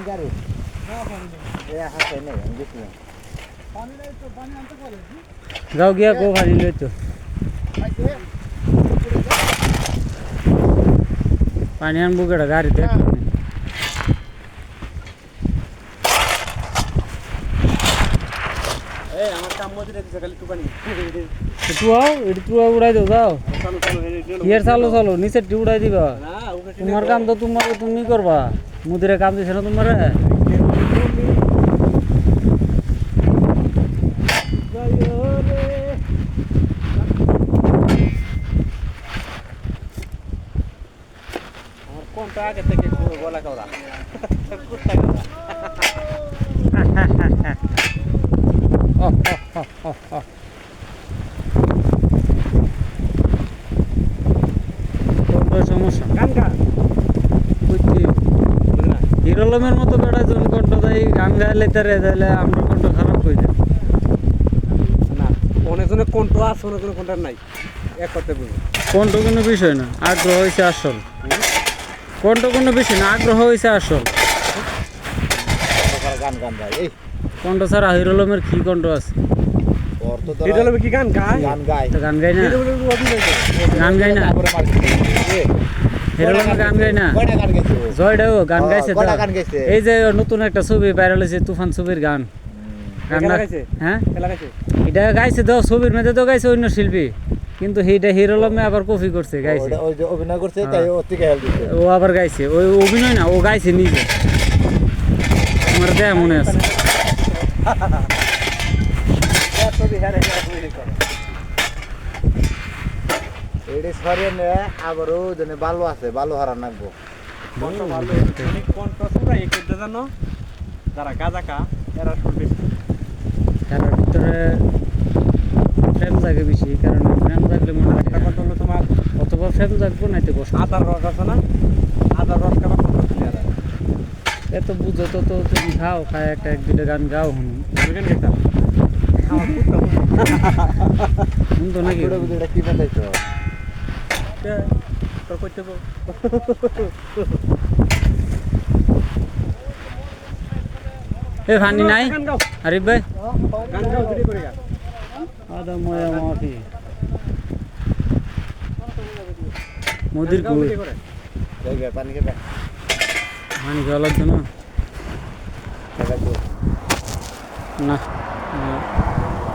গাড়ি হাতে নেই আমি গেছিলাম যাও গিয়া গো পানি লইতো পানি আনবো কেটা গাড়িতে উড়াই দাও যাও ইয়ার চালো চালো নিচে উড়াই দিবা তোমার কাম তো তোমার তুমি করবা মুদিরে কাম দিছে না তোমার কোনটা আগে থেকে গলা করা সমস্যা হিরোলমের মতো বেড়া যখন কণ্ঠ দেয় গান গাইলে তাহলে আমরা কণ্ঠ খারাপ হয়ে যায় না অনেকজনের কণ্ঠ আছে অনেকজনের কণ্ঠ নাই এক করতে বুঝি কণ্ঠ কোনো বিষয় না আগ্রহ হয়েছে আসল কণ্ঠ কোনো বিষয় না আগ্রহ হয়েছে আসল গান গান গায় এই কণ্ঠ ছাড়া হিরোলমের কি কণ্ঠ আছে হিরোলমে কি গান গায় গান গায় তো গান গাই না গান গাই না হিরোলমে গান গাই না জয়টাও গান গাইছে তো এই যে নতুন একটা ছবি ভাইরাল হয়েছে তুফান ছবির গান হ্যাঁ এটা গাইছে তো ছবির মধ্যে তো গাইছে অন্য শিল্পী কিন্তু সেইটা হিরোলমে আবার কপি করছে গাইছে অভিনয় করছে তাই ও থেকে হেল্প দিছে ও আবার গাইছে ওই অভিনয় না ও গাইছে নিজে আমার দেয়া মনে আছে এডি সরিয়ে আবারও জনে ভালো আছে ভালো হারা নাকবো কণ্ঠ ভালো কণ্ঠ পুরা এক করতে জানো যারা গাজাকা এরা শুনবে তার ভিতরে ফ্রেম জাগে বেশি কারণ ফ্রেম জাগলে মনে হয় কণ্ঠ হলো তোমার অথবা ফ্রেম জাগবো নাইতে কষ্ট আদার রস আছে না আদার রস খাবার কণ্ঠ ক্লিয়ার এত বুঝো তো তো তুমি খাও খায় একটা এক দুটো গান গাও হুন বুঝেন গেতা আমার হুন তো নাকি এটা কি বানাইছো তোর কইতে এ ফানি নাই আরিফ ভাই গান গাও ভিডিও করে গা আদা ময়া মাটি মোদির কই জায়গা পানি খেবা পানি খাওয়া লাগতো না না